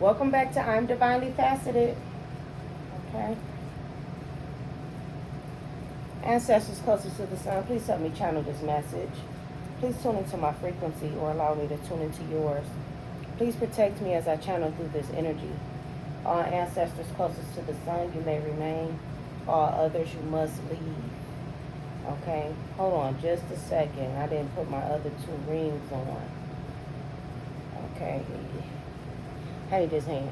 Welcome back to I'm Divinely Faceted. Okay. Ancestors closest to the sun, please help me channel this message. Please tune into my frequency or allow me to tune into yours. Please protect me as I channel through this energy. All ancestors closest to the sun, you may remain. All others, you must leave. Okay, hold on just a second. I didn't put my other two rings on. Okay, hey, this hand.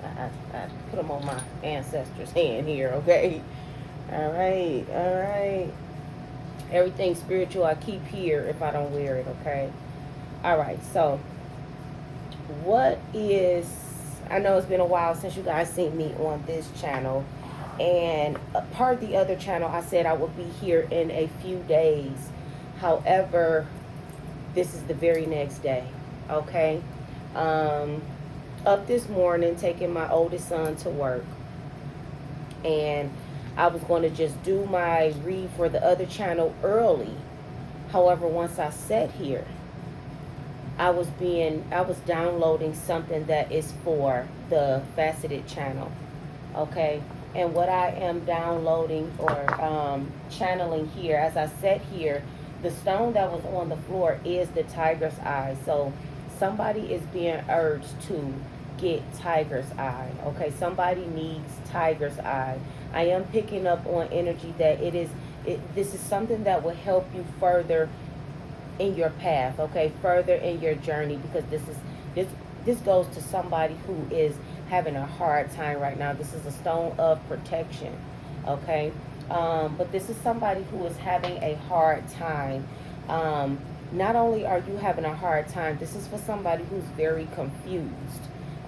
I put them on my ancestors' hand here, okay? All right. Everything spiritual I keep here if I don't wear it, okay? All right, so what is, I know it's been a while since you guys seen me on this channel, and part of the other channel I said I would be here in a few days. However, this is the very next day, okay? Up this morning taking my oldest son to work, and I was going to just do my read for the other channel early. However, once I sat here, I was downloading something that is for the Faceted channel, okay? And what I am downloading or channeling here, as I sat here, the stone that was on the floor is the tiger's eye. So somebody is being urged to get tiger's eye, okay? Somebody needs tiger's eye. I am picking up on energy that this is something that will help you further in your path, okay? Further in your journey, because this goes to somebody who is having a hard time right now. This is a stone of protection, okay? But this is somebody who is having a hard time. Not only are you having a hard time, this is for somebody who's very confused,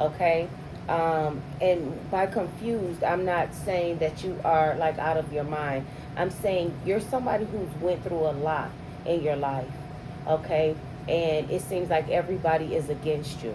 okay? And by confused, I'm not saying that you are like out of your mind. I'm saying you're somebody who's went through a lot in your life, okay? And it seems like everybody is against you.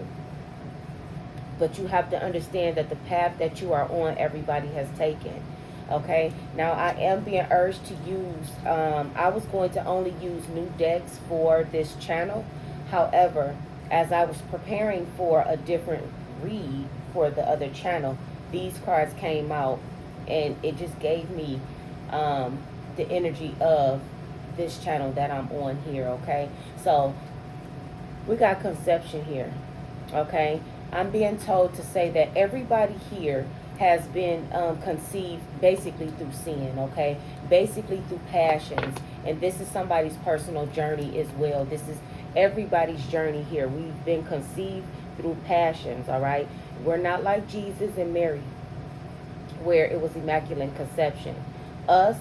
But you have to understand that the path that you are on, everybody has taken. Okay, now I am being urged to use, I was going to only use new decks for this channel. However, as I was preparing for a different read for the other channel, these cards came out and it just gave me the energy of this channel that I'm on here, okay? So we got conception here, okay? I'm being told to say that everybody here has been conceived basically through sin, okay? Basically through passions. And this is somebody's personal journey as well. This is everybody's journey here. We've been conceived through passions, all right? We're not like Jesus and Mary, where it was immaculate conception. Us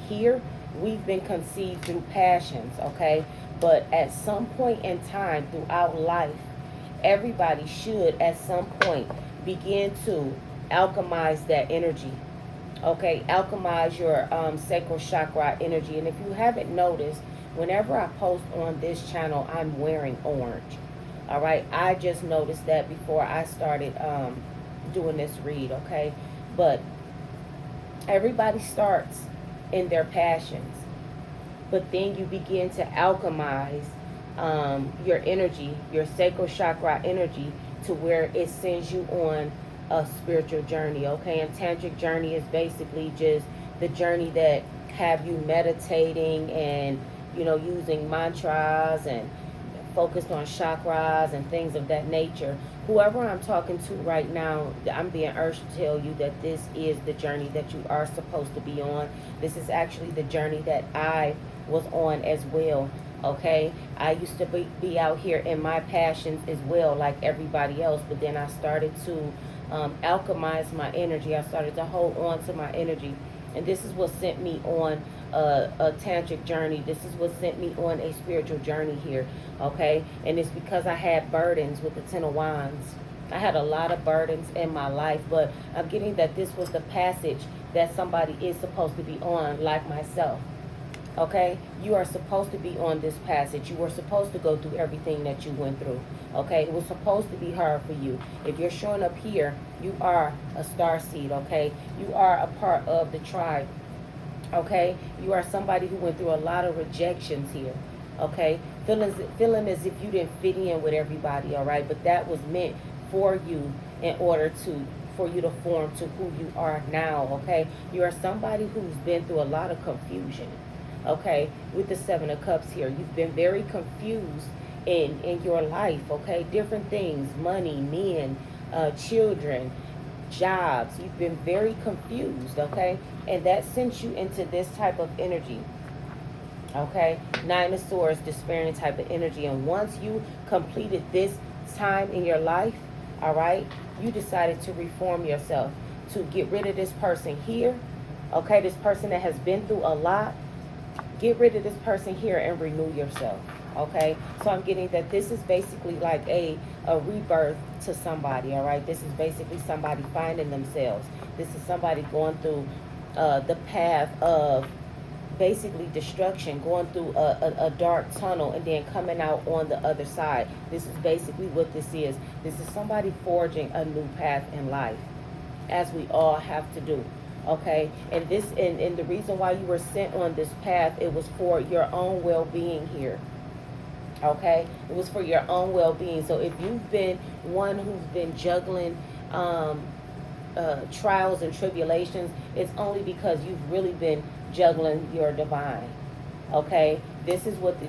here, we've been conceived through passions, okay? But at some point in time throughout life, everybody should at some point begin to alchemize that energy, okay? Alchemize your sacral chakra energy. And if you haven't noticed, whenever I post on this channel, I'm wearing orange, all right? I just noticed that before I started doing this read, okay? But everybody starts in their passions, but then you begin to alchemize your energy, your sacral chakra energy, to where it sends you on a spiritual journey, okay? And tantric journey is basically just the journey that have you meditating and, you know, using mantras and focused on chakras and things of that nature. Whoever I'm talking to right now, I'm being urged to tell you that this is the journey that you are supposed to be on. This is actually the journey that I was on as well, okay? I used to be out here in my passions as well, like everybody else, but then I started to alchemize my energy. I started to hold on to my energy, and this is what sent me on a tantric journey. This is what sent me on a spiritual journey here, okay? And it's because I had burdens with the Ten of Wands. I had a lot of burdens in my life, but I'm getting that this was the passage that somebody is supposed to be on, like myself. Okay, you are supposed to be on this passage. You were supposed to go through everything that you went through. Okay, it was supposed to be hard for you. If you're showing up here, you are a star seed. Okay, you are a part of the tribe. Okay, you are somebody who went through a lot of rejections here. Okay, feeling as if you didn't fit in with everybody, all right? But that was meant for you in order for you to form to who you are now, okay? You are somebody who's been through a lot of confusion, okay? With the Seven of Cups here, you've been very confused in your life, okay? Different things, money, men, children, jobs. You've been very confused, okay? And that sent you into this type of energy, okay? Nine of Swords, despairing type of energy. And once you completed this time in your life, all right, you decided to reform yourself, to get rid of this person here, okay? This person that has been through a lot. Get rid of this person here and renew yourself, okay? So I'm getting that this is basically like a rebirth to somebody, all right? This is basically somebody finding themselves. This is somebody going through the path of basically destruction, going through a dark tunnel and then coming out on the other side. This is basically what this is. This is somebody forging a new path in life, as we all have to do. Okay, and this and the reason why you were sent on this path, it was for your own well-being here. Okay, it was for your own well-being. So if you've been one who's been juggling trials and tribulations, it's only because you've really been juggling your divine. Okay, this is what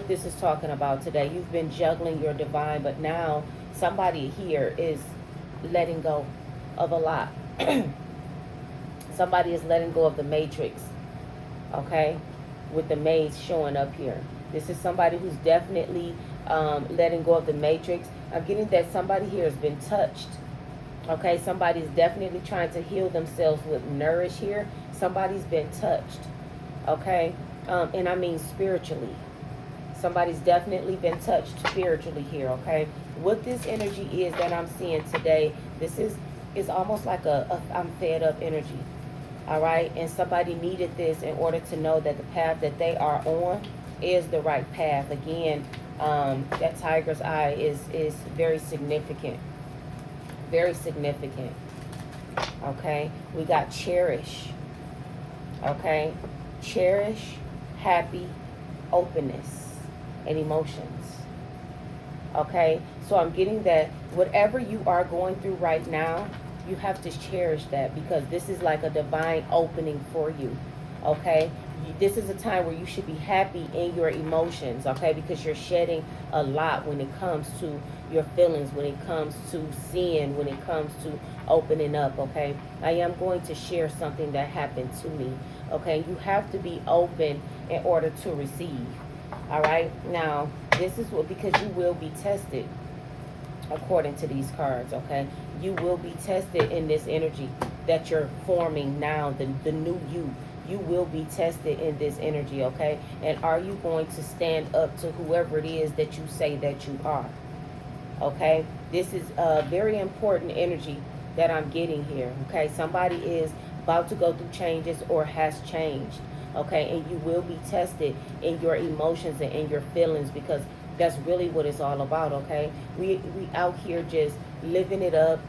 this is talking about today. You've been juggling your divine, but now somebody here is letting go of a lot. Somebody is letting go of the matrix, okay, with the maze showing up here. This is somebody who's definitely letting go of the matrix. I'm getting that somebody here has been touched, okay? Somebody's definitely trying to heal themselves with nourish here. Somebody's been touched, okay? And I mean spiritually. Somebody's definitely been touched spiritually here, okay? What this energy is that I'm seeing today, this is almost like a I'm fed up energy. All right, and somebody needed this in order to know that the path that they are on is the right path. Again, that tiger's eye is very significant. Very significant. Okay, we got cherish. Okay, cherish, happy, openness, and emotions. Okay, so I'm getting that whatever you are going through right now, you have to cherish that, because this is like a divine opening for you, okay? This is a time where you should be happy in your emotions, okay? Because you're shedding a lot when it comes to your feelings, when it comes to sin, when it comes to opening up, okay? I am going to share something that happened to me, okay? You have to be open in order to receive, all right? Now, this is what, because you will be tested according to these cards, okay? You will be tested in this energy that you're forming now, the new you. You will be tested in this energy, okay? And are you going to stand up to whoever it is that you say that you are, okay? This is a very important energy that I'm getting here, okay? Somebody is about to go through changes or has changed, okay? And you will be tested in your emotions and in your feelings, because that's really what it's all about, okay? We out here just living it up.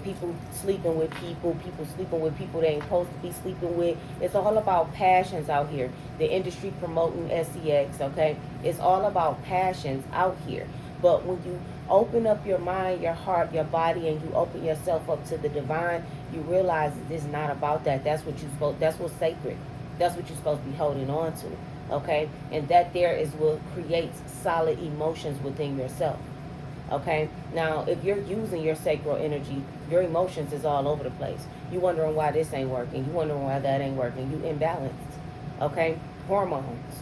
People sleeping with people sleeping with people they ain't supposed to be sleeping with. It's all about passions out here. The industry promoting sex, okay? It's all about passions out here. But when you open up your mind, your heart, your body, and you open yourself up to the divine, you realize that it's not about that. That's what's sacred. That's what you're supposed to be holding on to, okay? And that there is what creates solid emotions within yourself, okay? Now, if you're using your sacral energy, your emotions is all over the place. You wondering why this ain't working. You wondering why that ain't working. You imbalanced, okay? Hormones.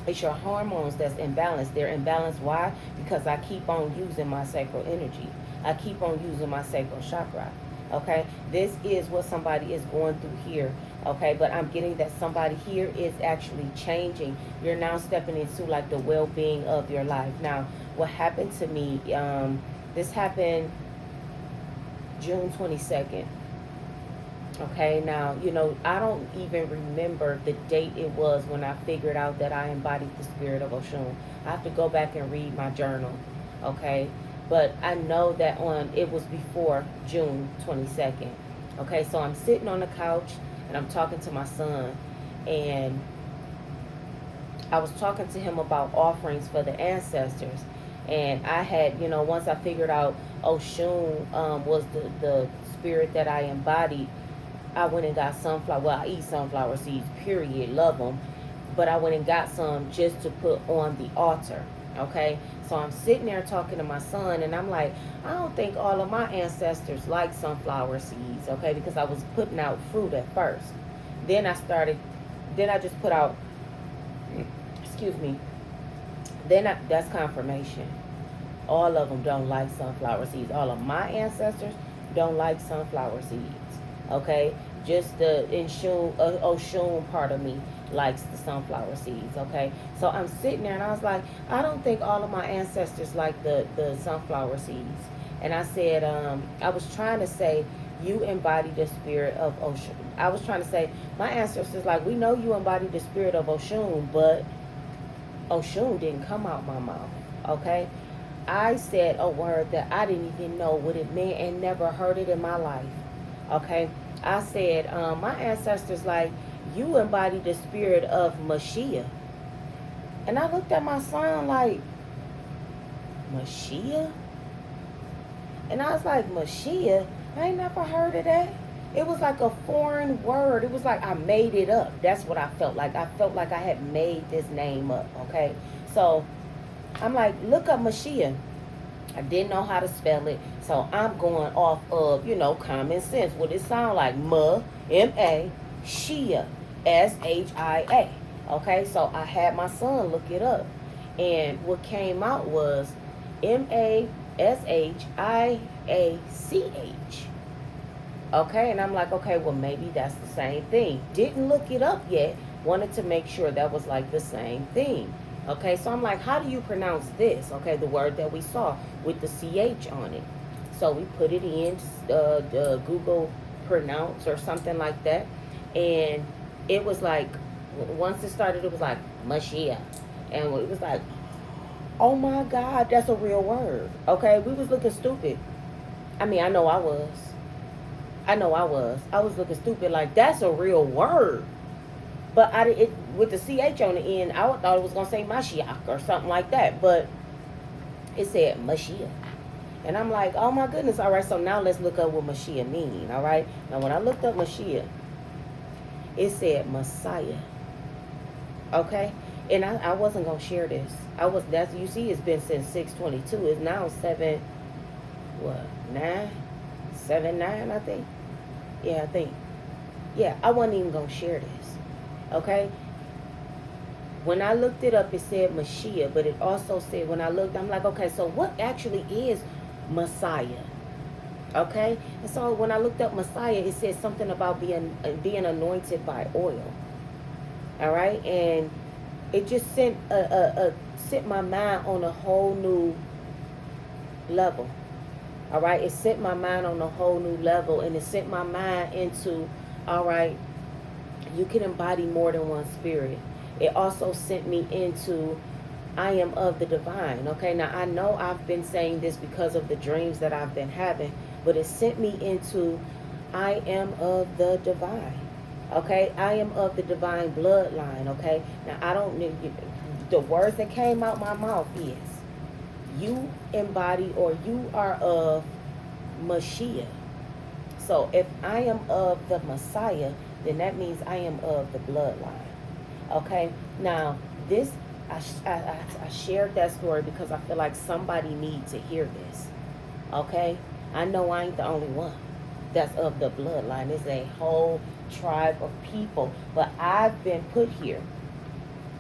It's your hormones that's imbalanced. They're imbalanced. Why? Because I keep on using my sacral energy. I keep on using my sacral chakra, okay? This is what somebody is going through here, okay? But I'm getting that somebody here is actually changing. You're now stepping into like the well-being of your life. Now, what happened to me, this happened June 22nd. Okay, now, you know, I don't even remember the date it was when I figured out that I embodied the spirit of Oshun. I have to go back and read my journal, okay? But I know that it was before June 22nd. Okay, so I'm sitting on the couch and I'm talking to my son, and I was talking to him about offerings for the ancestors. And I had, once I figured out Oshun was the spirit that I embodied, I went and got sunflower. Well, I eat sunflower seeds, period. Love them. But I went and got some just to put on the altar. Okay? So I'm sitting there talking to my son, and I'm like, I don't think all of my ancestors like sunflower seeds. Okay? Because I was putting out fruit at first. Then I just put out, excuse me, that's confirmation. All of them don't like sunflower seeds. All of my ancestors don't like sunflower seeds. Okay? Just the Oshun part of me likes the sunflower seeds. Okay? So I'm sitting there and I was like, I don't think all of my ancestors like the sunflower seeds. And I said, I was trying to say, you embody the spirit of Oshun. I was trying to say, my ancestors like, we know you embody the spirit of Oshun, but Oshun didn't come out my mouth. Okay? I said a word that I didn't even know what it meant and never heard it in my life. Okay? I said, my ancestors like, you embody the spirit of Mashiach. And I looked at my son like, Mashiach? And I was like, Mashiach? I ain't never heard of that. It was like a foreign word. It was like I made it up. That's what I felt like. I felt like I had made this name up. Okay? So I'm like, look up Mashiach. I didn't know how to spell it, so I'm going off of, common sense. What it sound like? M-A, Shia, S-H-I-A. Okay, so I had my son look it up, and what came out was M-A-S-H-I-A-C-H. Okay, and I'm like, okay, well, maybe that's the same thing. Didn't look it up yet. Wanted to make sure that was like the same thing. Okay, so I'm like, how do you pronounce this? Okay, the word that we saw with the CH on it. So we put it in the Google pronounce or something like that. And it was like, once it started, it was like, Mashiach. And it was like, oh my God, that's a real word. Okay, we was looking stupid. I mean, I know I was. I was looking stupid like, that's a real word. But with the CH on the end, I thought it was going to say Mashiach or something like that. But it said Mashiach. And I'm like, oh my goodness. All right, so now let's look up what Mashiach mean. All right. Now, when I looked up Mashiach, it said Messiah. Okay. And I wasn't going to share this. You see, it's been since 6:22. It's now 7, 9? 7-9, I think. Yeah, I think. Yeah, I wasn't even going to share this. Okay? When I looked it up, it said Mashiach, but it also said, when I looked, I'm like, okay, so what actually is Messiah? Okay? And so when I looked up Messiah, it said something about being anointed by oil. All right? And it just sent my mind on a whole new level. All right? It sent my mind on a whole new level, and it sent my mind into, all right, you can embody more than one spirit. It also sent me into, I am of the divine. Okay, now I know I've been saying this because of the dreams that I've been having, but it sent me into, I am of the divine. Okay, I am of the divine bloodline. Okay, now I don't need, the words that came out my mouth is, you embody or you are of Mashiach. So if I am of the Messiah, then that means I am of the bloodline. Okay? Now, this, I shared that story because I feel like somebody needs to hear this. Okay? I know I ain't the only one that's of the bloodline. It's a whole tribe of people. But I've been put here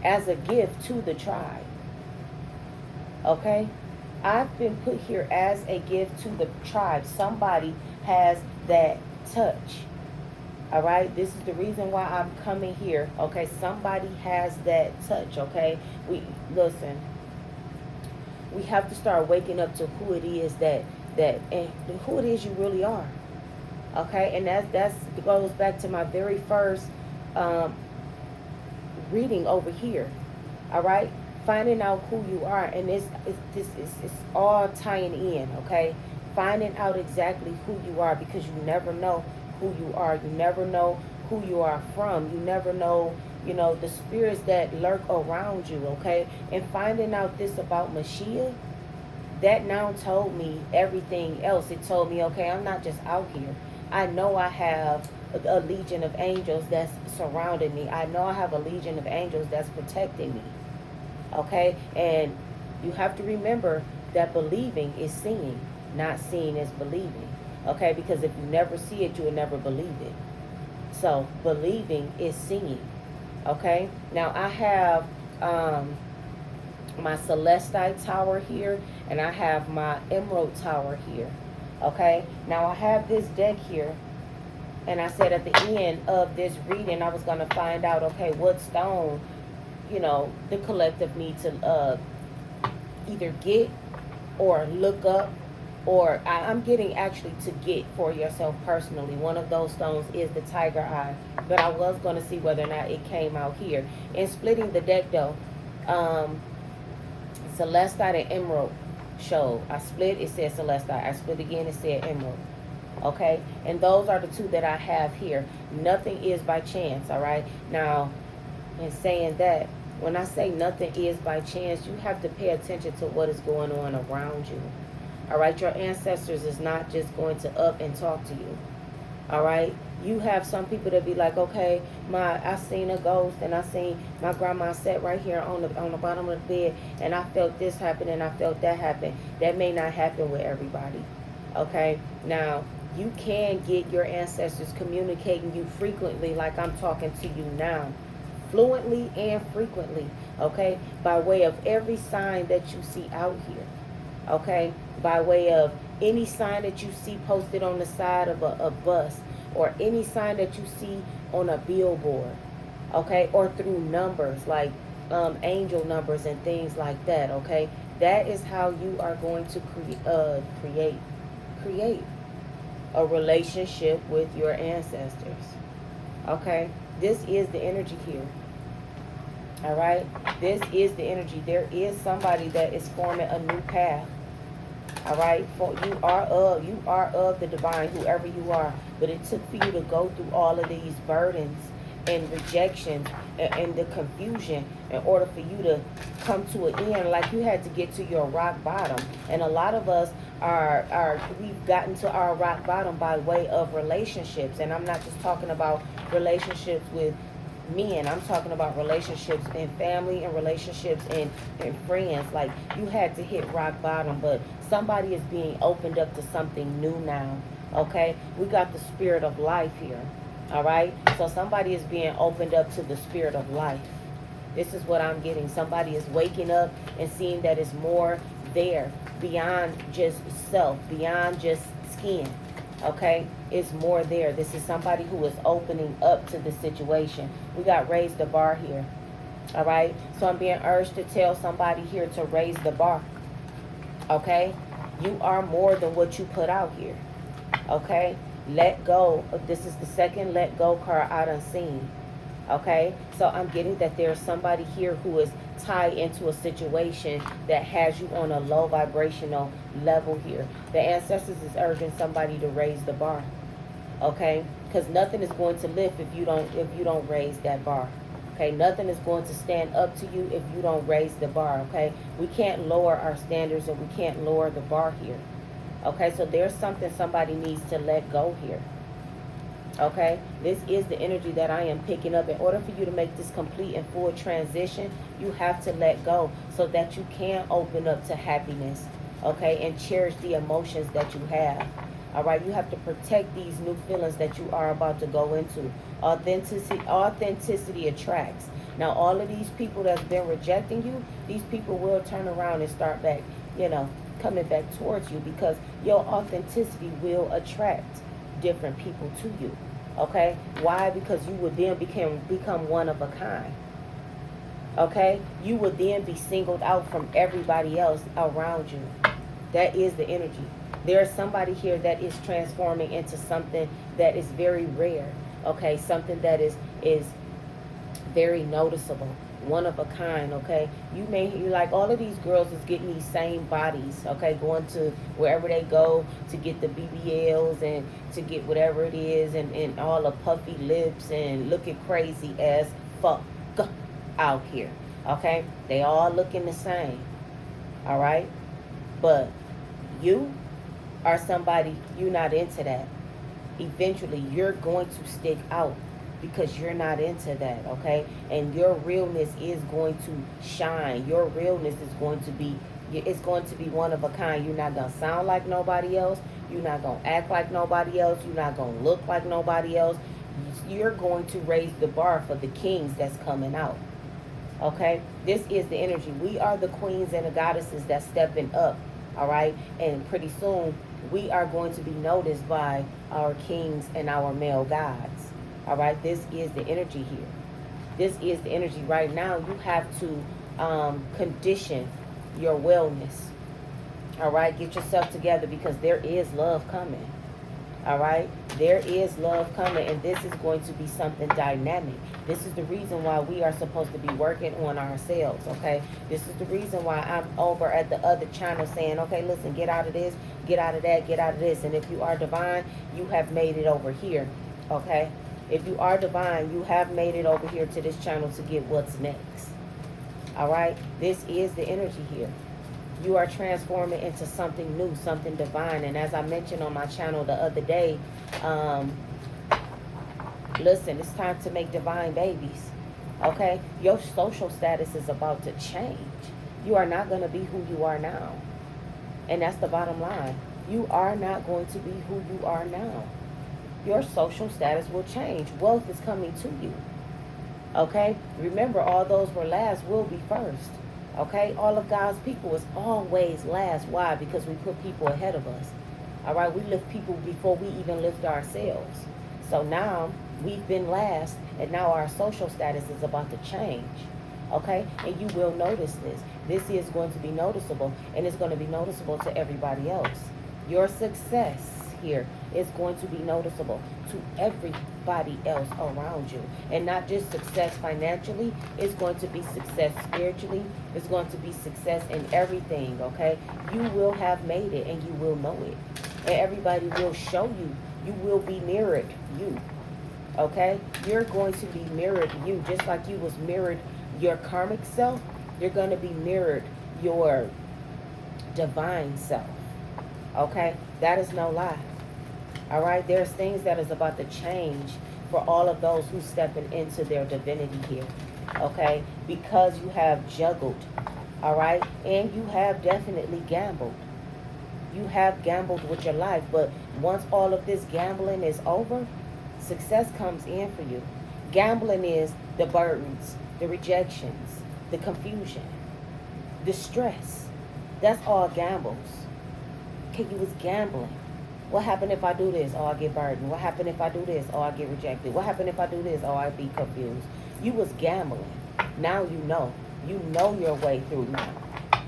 as a gift to the tribe. Okay? I've been put here as a gift to the tribe. Somebody has that touch. All right, this is the reason why I'm coming here. Okay, somebody has that touch. Okay, listen. We have to start waking up to who it is and who it is you really are. Okay, and that goes back to my very first reading over here. All right, finding out who you are, and it's all tying in. Okay, finding out exactly who you are, because you never know who you are. You never know who you are from. You never know you know, the spirits that lurk around you, okay? And finding out this about Mashiach, that now told me everything else. It told me, okay, I'm not just out here. I know I have a legion of angels that's surrounding me. I know I have a legion of angels that's protecting me. Okay? And you have to remember that believing is seeing, not seeing is believing. Okay? Because if you never see it, you will never believe it. So believing is seeing. Okay? Now I have my Celestite tower here, and I have my Emerald tower here. Okay? Now I have this deck here, and I said at the end of this reading, I was going to find out, okay, what stone, you know, the collective need to either get or look up, or I'm getting actually to get for yourself personally. One of those stones is the Tiger Eye, but I was going to see whether or not it came out here. In splitting the deck, though, Celestite and Emerald showed. I split, it said Celestite. I split again, it said Emerald. Okay, and those are the two that I have here. Nothing is by chance. All right, now in saying that, when I say nothing is by chance, you have to pay attention to what is going on around you. All right, your ancestors is not just going to up and talk to you. All right, you have some people that be like, okay, I seen a ghost, and I seen my grandma sat right here on the bottom of the bed, and I felt this happen, and I felt that happen. That may not happen with everybody. Okay, now you can get your ancestors communicating you frequently, like I'm talking to you now, fluently and frequently, okay, by way of every sign that you see out here, okay, by way of any sign that you see posted on the side of a bus, or any sign that you see on a billboard, okay, or through numbers like angel numbers and things like that, okay. That is how you are going to create a relationship with your ancestors. Okay, this is the energy here. All right, this is the energy. There is somebody that is forming a new path. All right, for you are of the divine, whoever you are. But it took for you to go through all of these burdens and rejections and the confusion in order for you to come to an end. Like you had to get to your rock bottom. And a lot of us we've gotten to our rock bottom by way of relationships. And I'm not just talking about relationships with men. I'm talking about relationships in family and relationships and friends. Like you had to hit rock bottom, but somebody is being opened up to something new now. Okay, we got the spirit of life here. All right, so somebody is being opened up to the spirit of life. This is what I'm getting. Somebody is waking up and seeing that it's more there beyond just self, beyond just skin. Okay, it's more there. This is somebody who is opening up to the situation. We got raise the bar here. All right, so I'm being urged to tell somebody here to raise the bar. Okay, you are more than what you put out here. Okay, let go. This is the second let go card I done seen. Okay, so I'm getting that there's somebody here who is tied into a situation that has you on a low vibrational level here. The ancestors is urging somebody to raise the bar. Okay, because nothing is going to lift if you don't raise that bar. Okay, nothing is going to stand up to you if you don't raise the bar. Okay, we can't lower our standards, and we can't lower the bar here. Okay, so there's something somebody needs to let go here. Okay, this is the energy that I am picking up. In order for you to make this complete and full transition, you have to let go so that you can open up to happiness. Okay, and cherish the emotions that you have. All right, you have to protect these new feelings that you are about to go into. Authenticity attracts. Now, all of these people that's been rejecting you, these people will turn around and start back, coming back towards you, because your authenticity will attract different people to you. Okay, why? Because you would then become one of a kind. Okay, you would then be singled out from everybody else around you. That is the energy. There's somebody here that is transforming into something that is very rare. Okay, something that is very noticeable, one of a kind. Okay, you like all of these girls is getting these same bodies. Okay, going to wherever they go to get the BBLs and to get whatever it is, and all the puffy lips and looking crazy as fuck. out here. Okay? They all looking the same. All right? But you are somebody, you're not into that. Eventually, you're going to stick out because you're not into that, okay? And your realness is going to shine. Your realness is going to be, it's going to be one of a kind. You're not going to sound like nobody else. You're not going to act like nobody else. You're not going to look like nobody else. You're going to raise the bar for the kings that's coming out. Okay? This is the energy. We are the queens and the goddesses that's stepping up. All right? And pretty soon, we are going to be noticed by our kings and our male gods. All right? This is the energy here. This is the energy right now. You have to condition your wellness. All right? Get yourself together because there is love coming. All right? There is love coming, and this is going to be something dynamic. This is the reason why we are supposed to be working on ourselves, okay? This is the reason why I'm over at the other channel saying, okay, listen, get out of this, get out of that, get out of this. And if you are divine, you have made it over here, okay? If you are divine, you have made it over here to this channel to get what's next. All right? This is the energy here. You are transforming into something new, something divine. And as I mentioned on my channel the other day, listen, it's time to make divine babies. Okay? Your social status is about to change. You are not going to be who you are now. And that's the bottom line. You are not going to be who you are now. Your social status will change. Wealth is coming to you. Okay? Remember, all those were last will be first. Okay? All of God's people is always last. Why? Because we put people ahead of us. All right? We lift people before we even lift ourselves. So now we've been last, and now our social status is about to change. Okay? And you will notice this. This is going to be noticeable, and it's going to be noticeable to everybody else. Your success here is going to be noticeable to everybody else around you. And not just success financially, it's going to be success spiritually. It's going to be success in everything, okay? You will have made it, and you will know it. And everybody will show you. You will be mirrored you, okay? You're going to be mirrored you, just like you was mirrored your karmic self. You're going to be mirrored your divine self, okay? That is no lie. All right, there's things that is about to change for all of those who stepping into their divinity here, okay? Because you have juggled, all right? And you have definitely gambled. You have gambled with your life, but once all of this gambling is over, success comes in for you. Gambling is the burdens, the rejections, the confusion, the stress. That's all gambles. Okay, you was gambling. What happened if I do this? Oh, I get burdened. What happened if I do this? Oh, I get rejected. What happened if I do this? Oh, I be confused. You was gambling. Now you know. You know your way through now.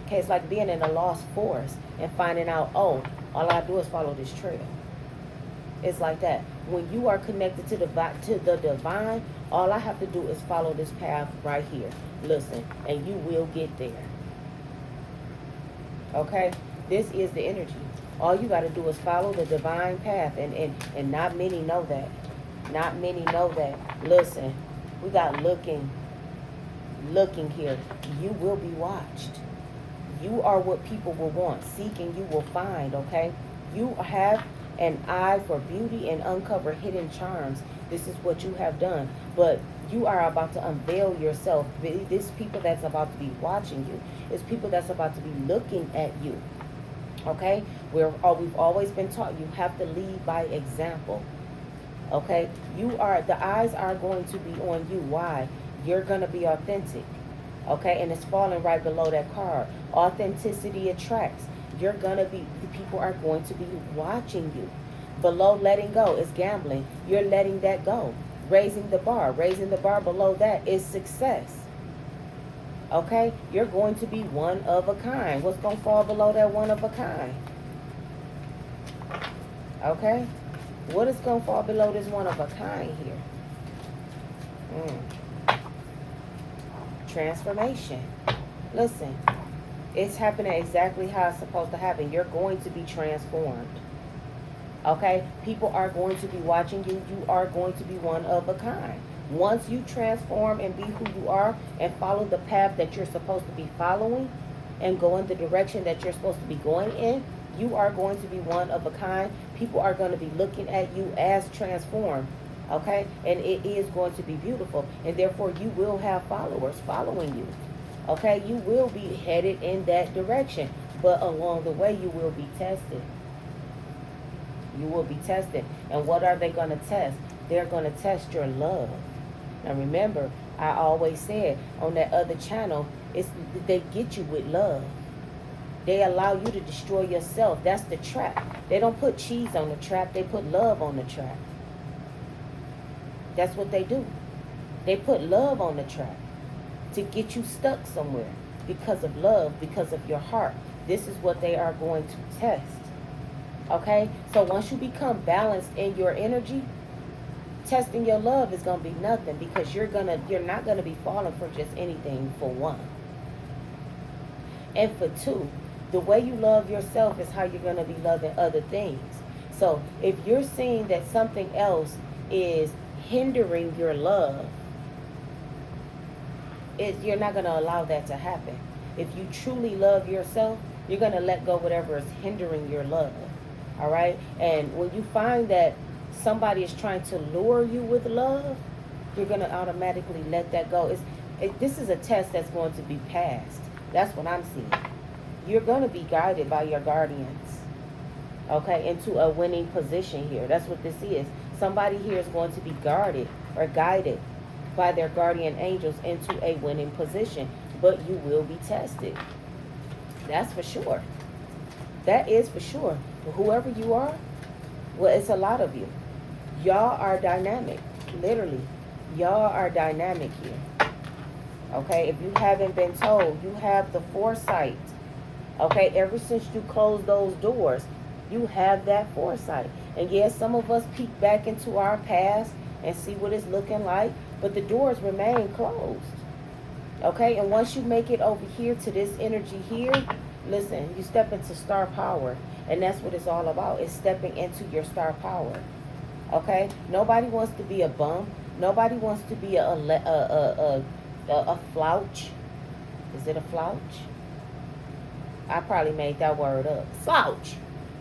Okay, it's like being in a lost forest and finding out, oh, all I do is follow this trail. It's like that. When you are connected to the divine, all I have to do is follow this path right here. Listen, and you will get there. Okay? This is the energy. All you got to do is follow the divine path, and not many know that. Not many know that. Listen, we got looking here. You will be watched. You are what people will want. Seek and you will find, okay? You have an eye for beauty and uncover hidden charms. This is what you have done. But you are about to unveil yourself. This people that's about to be watching you. It's people that's about to be looking at you. Okay? We've always been taught you have to lead by example. Okay? The eyes are going to be on you. Why? You're going to be authentic. Okay? And it's falling right below that card. Authenticity attracts. People are going to be watching you. Below letting go is gambling. You're letting that go. Raising the bar below that is success. Okay? You're going to be one of a kind. What's going to fall below that one of a kind? Okay? What is going to fall below this one of a kind here? Transformation. Listen, it's happening exactly how it's supposed to happen. You're going to be transformed. Okay? People are going to be watching you. You are going to be one of a kind. Once you transform and be who you are and follow the path that you're supposed to be following and go in the direction that you're supposed to be going in, you are going to be one of a kind. People are going to be looking at you as transformed, okay? And it is going to be beautiful. And therefore, you will have followers following you, okay? You will be headed in that direction. But along the way, you will be tested. You will be tested. And what are they going to test? They're going to test your love. Now remember, I always said on that other channel, they get you with love. They allow you to destroy yourself. That's the trap. They don't put cheese on the trap. They put love on the trap. That's what they do. They put love on the trap to get you stuck somewhere because of love, because of your heart. This is what they are going to test. Okay? So once you become balanced in your energy, testing your love is going to be nothing, because you're not going to be falling for just anything, for one. And for two, the way you love yourself is how you're going to be loving other things. So if you're seeing that something else is hindering your love, you're not going to allow that to happen. If you truly love yourself, you're going to let go whatever is hindering your love. All right? And when you find that somebody is trying to lure you with love, you're going to automatically let that go. This is a test that's going to be passed. That's what I'm seeing. You're going to be guided by your guardians, okay, into a winning position here. That's what this is. Somebody here is going to be guarded or guided by their guardian angels into a winning position. But you will be tested. That's for sure. That is for sure. Whoever you are, well, it's a lot of you. Y'all are dynamic. Literally. Y'all are dynamic here. Okay? If you haven't been told, you have the foresight. Okay? Ever since you closed those doors, you have that foresight. And yes, some of us peek back into our past and see what it's looking like, but the doors remain closed. Okay? And once you make it over here to this energy here, listen, you step into star power. And that's what it's all about. It's stepping into your star power. Okay? Nobody wants to be a bum. Nobody wants to be a flouch. Is it a flouch? I probably made that word up. Slouch.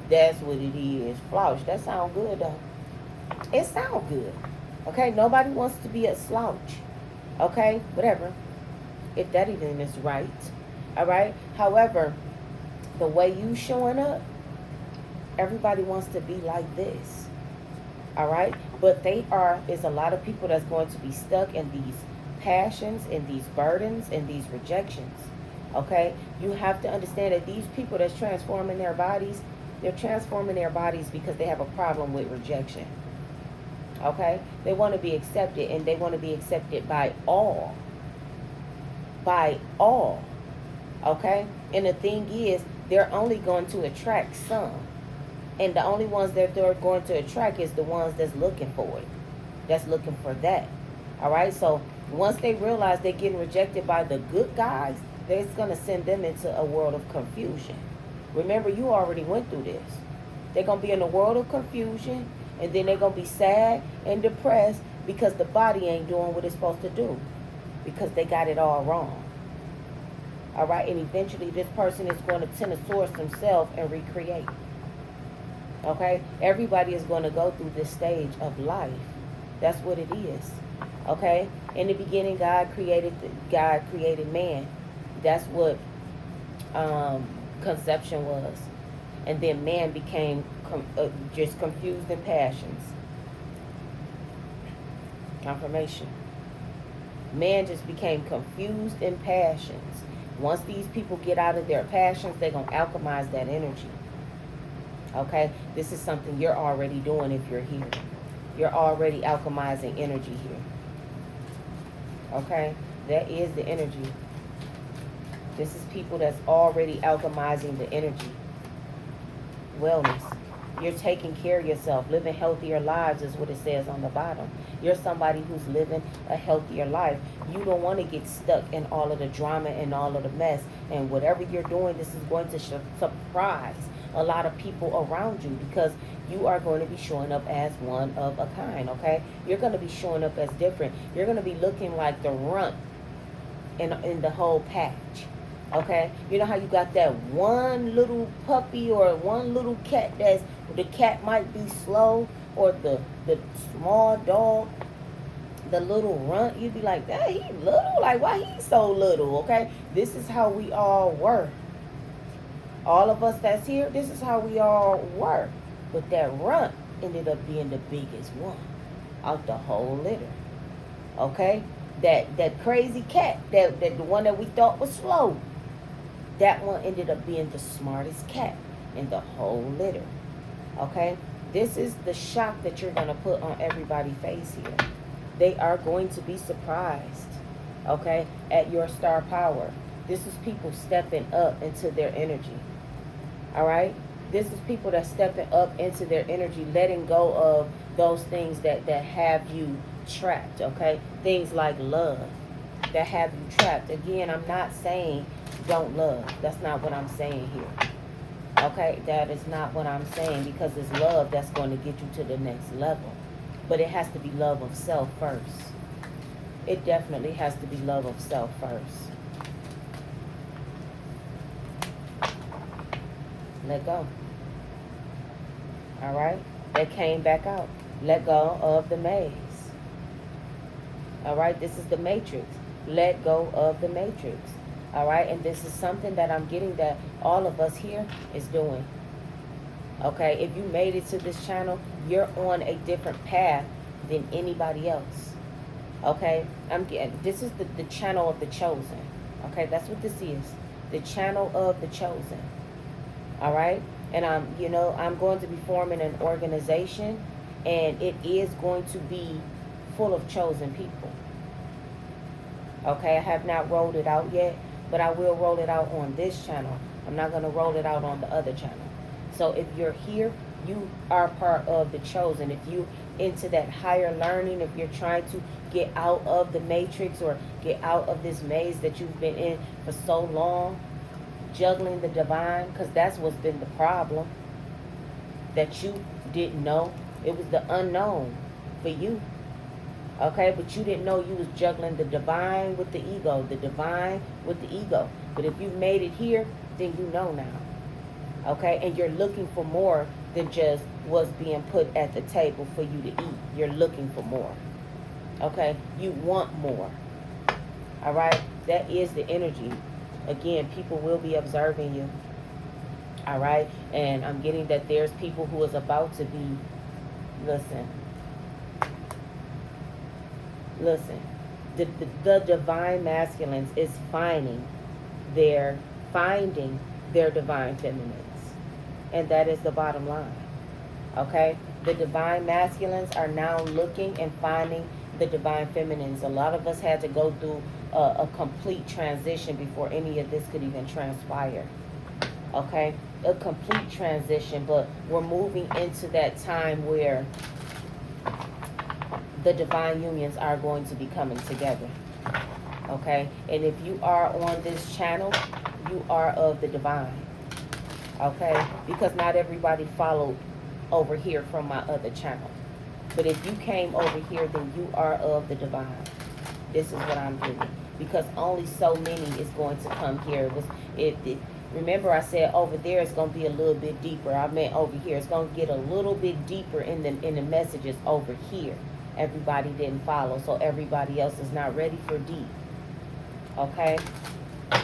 That's what it is. Flouch. That sounds good, though. It sounds good. Okay? Nobody wants to be a slouch. Okay? Whatever. If that even is right. All right? However, the way you showing up, everybody wants to be like this. All right? But is a lot of people that's going to be stuck in these passions, in these burdens, in these rejections. Okay? You have to understand that these people that's transforming their bodies, they're transforming their bodies because they have a problem with rejection. Okay? They want to be accepted, and they want to be accepted by all. By all. Okay? And the thing is, they're only going to attract some. And the only ones that they're going to attract is the ones that's looking for it. That's looking for that. All right? So once they realize they're getting rejected by the good guys, it's going to send them into a world of confusion. Remember, you already went through this. They're going to be in a world of confusion, and then they're going to be sad and depressed because the body ain't doing what it's supposed to do, because they got it all wrong. All right? And eventually this person is going to tend to source themselves and recreate. Okay? Everybody is going to go through this stage of life. That's what it is. Okay? In the beginning, God created man. That's what conception was. And then man became just confused in passions. Confirmation. Man just became confused in passions. Once these people get out of their passions, they're going to alchemize that energy. Okay? This is something you're already doing if you're here. You're already alchemizing energy here. Okay? That is the energy. This is people that's already alchemizing the energy. Wellness. You're taking care of yourself. Living healthier lives is what it says on the bottom. You're somebody who's living a healthier life. You don't want to get stuck in all of the drama and all of the mess. And whatever you're doing, this is going to surprise. a lot of people around you, because you are going to be showing up as one of a kind, okay? You're going to be showing up as different. You're going to be looking like the runt in the whole patch, okay? You know how you got that one little puppy or one little cat the cat might be slow, or the small dog, the little runt, you'd be like, that he little, like why he so little, okay? This is how we all were. All of us that's here, this is how we all were. But that runt ended up being the biggest one out the whole litter, okay? That crazy cat, that the one that we thought was slow, that one ended up being the smartest cat in the whole litter, okay? This is the shock that you're going to put on everybody's face here. They are going to be surprised, okay, at your star power. This is people stepping up into their energy, all right? This is people that stepping up into their energy, letting go of those things that have you trapped, okay? Things like love that have you trapped. Again, I'm not saying don't love. That's not what I'm saying here, okay? That is not what I'm saying, because it's love that's going to get you to the next level. But it has to be love of self first. It definitely has to be love of self first. Let go. All right? That came back out. Let go of the maze. All right? This is the matrix. Let go of the matrix. All right? And this is something that I'm getting that all of us here is doing. Okay? If you made it to this channel, you're on a different path than anybody else. Okay? This is the channel of the chosen. Okay? That's what this is. The channel of the chosen. All right? And I'm going to be forming an organization, and it is going to be full of chosen people. Okay? I have not rolled it out yet, but I will roll it out on this channel. I'm not going to roll it out on the other channel. So if you're here, you are part of the chosen. If you into that higher learning, if you're trying to get out of the matrix or get out of this maze that you've been in for so long, juggling the divine, because that's what's been the problem, that you didn't know. It was the unknown for you, okay? But you didn't know you was juggling the divine with the ego, the divine with the ego. But if you've made it here, then you know now, okay? And you're looking for more than just what's being put at the table for you to eat. You're looking for more, okay? You want more, all right? That is the energy. Again, people will be observing you, all right? And I'm getting that there's people who is about to be, listen, the divine masculines is finding their divine feminines. And that is the bottom line, okay? The divine masculines are now looking and finding the divine feminines. A lot of us had to go through a complete transition before any of this could even transpire, okay? A complete transition, but we're moving into that time where the divine unions are going to be coming together, okay? And if you are on this channel, you are of the divine, okay? Because not everybody followed over here from my other channel. But if you came over here, then you are of the divine. This is what I'm doing. Because only so many is going to come here. Remember I said over there it's going to be a little bit deeper. I meant over here. It's going to get a little bit deeper in the messages over here. Everybody didn't follow, so everybody else is not ready for deep. Okay?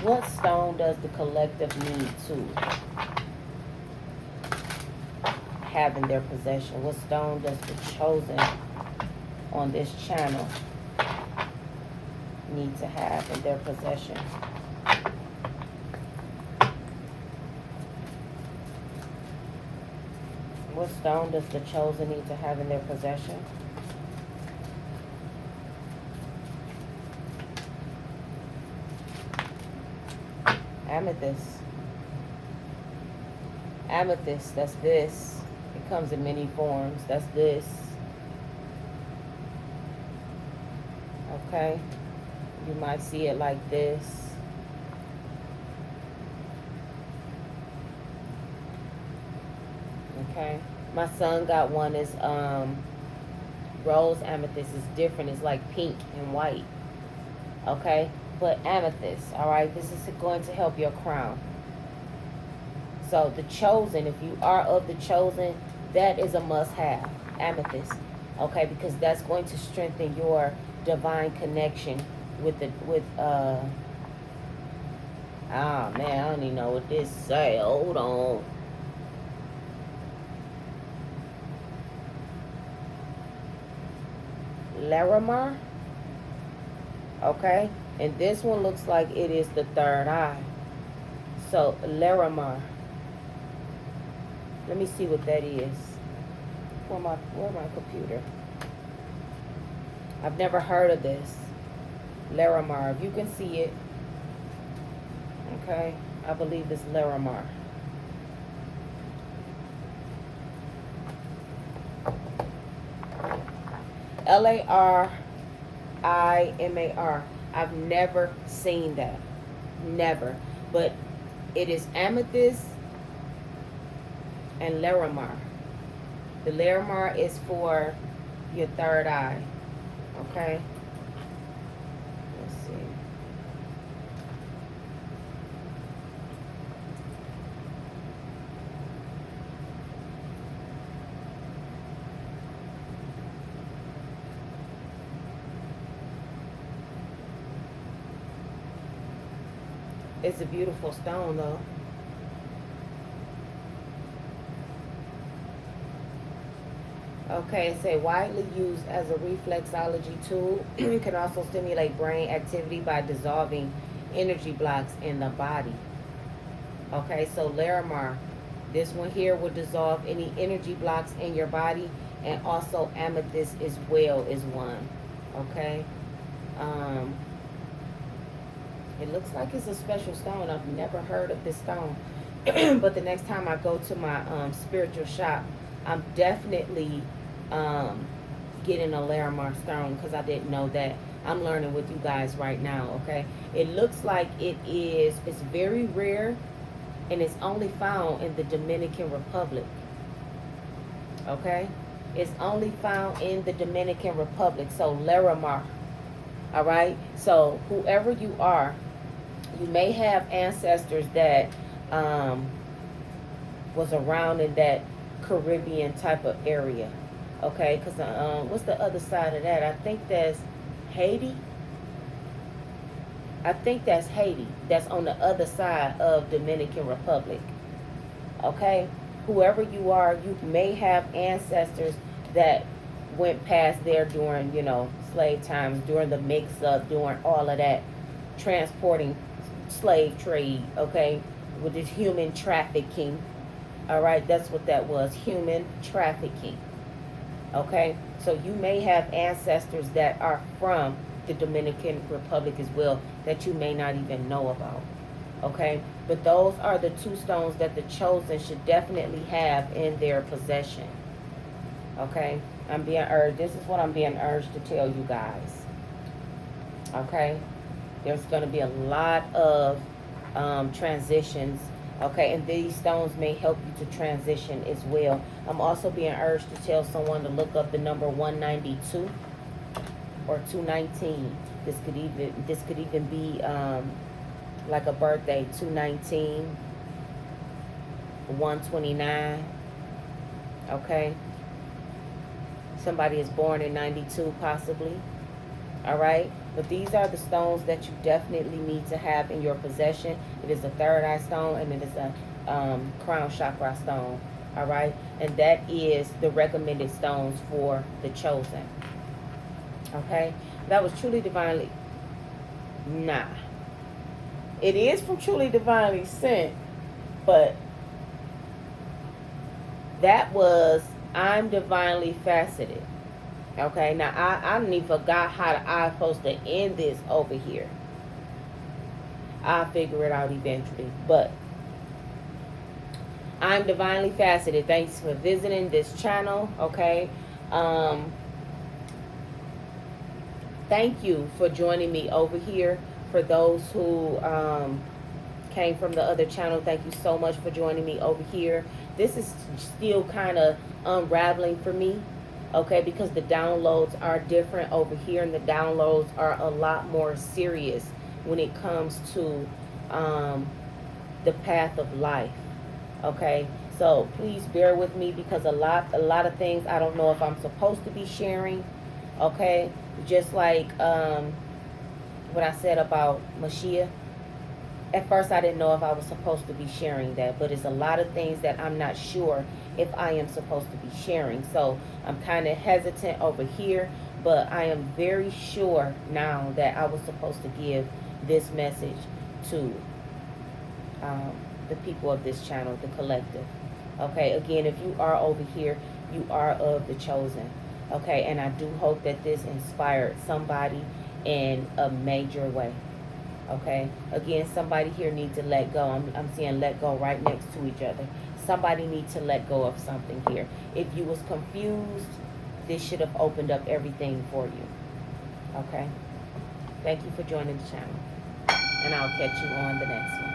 What stone does the collective need to have in their possession? What stone does the chosen on this channel need to have in their possession? What stone does the chosen need to have in their possession? Amethyst. Amethyst, that's this. It comes in many forms. That's this. Okay? You might see it like this. Okay. My son got one is rose amethyst. Is different. It's like pink and white. Okay. But amethyst, all right, this is going to help your crown. So the chosen, if you are of the chosen, that is a must-have, amethyst. Okay, because that's going to strengthen your divine connection with ah man, I don't even know what this say. Hold on. Larimar. Okay, and this one looks like it is the third eye. So Larimar. Let me see what that is. Where my computer? I've never heard of this. Larimar. If you can see it. Okay, I believe it's Larimar. Larimar. I've never seen that. Never. But it is amethyst and Larimar. The Larimar is for your third eye. Okay? Let's see. It's a beautiful stone though. Okay, it say widely used as a reflexology tool. It can also stimulate brain activity by dissolving energy blocks in the body. Okay, so Larimar, this one here will dissolve any energy blocks in your body, and also amethyst as well is one. Okay, it looks like it's a special stone. I've never heard of this stone, but the next time I go to my spiritual shop, I'm definitely getting a Larimar stone because I didn't know that. I'm learning with you guys right now. Okay, it looks like it's very rare, and it's only found in the Dominican Republic. Okay, it's only found in the Dominican Republic. So Larimar. All right, so whoever you are, you may have ancestors that was around in that Caribbean type of area. Okay, because what's the other side of that? I think that's Haiti. I think that's Haiti. That's on the other side of Dominican Republic. Okay, whoever you are, you may have ancestors that went past there during, slave times, during the mix-up, during all of that transporting slave trade, okay, with this human trafficking. All right, that's what that was, human trafficking. Okay, so you may have ancestors that are from the Dominican Republic as well that you may not even know about. Okay, but those are the two stones that the chosen should definitely have in their possession. Okay, I'm being urged. This is what I'm being urged to tell you guys. Okay, there's going to be a lot of transitions. Okay, and these stones may help you to transition as well. I'm also being urged to tell someone to look up the number 192 or 219. This could even be like a birthday. 219, 129. Okay, somebody is born in 92 possibly. All right, but these are the stones that you definitely need to have in your possession. It is a third eye stone, and it is a crown chakra stone. All right, and that is the recommended stones for the chosen. Okay, that was truly divinely. Nah, it is from truly divinely sent, but that was I'm divinely faceted. Okay, now I don't even forgot how I'm supposed to end this over here. I'll figure it out eventually. But I'm divinely faceted. Thanks for visiting this channel. Okay. Thank you for joining me over here. For those who came from the other channel, thank you so much for joining me over here. This is still kind of unraveling for me, okay, because the downloads are different over here, and the downloads are a lot more serious when it comes to the path of life, okay. So please bear with me, because a lot of things I don't know if I'm supposed to be sharing, okay. Just like what I said about Mashiach. At first I didn't know if I was supposed to be sharing that, but it's a lot of things that I'm not sure if I am supposed to be sharing. So I'm kind of hesitant over here, but I am very sure now that I was supposed to give this message to the people of this channel, the collective. Okay, again, if you are over here, you are of the chosen. Okay, and I do hope that this inspired somebody in a major way. Okay, again, somebody here needs to let go. I'm seeing let go right next to each other. Somebody needs to let go of something here. If you was confused, this should have opened up everything for you. Okay, thank you for joining the channel, and I'll catch you on the next one.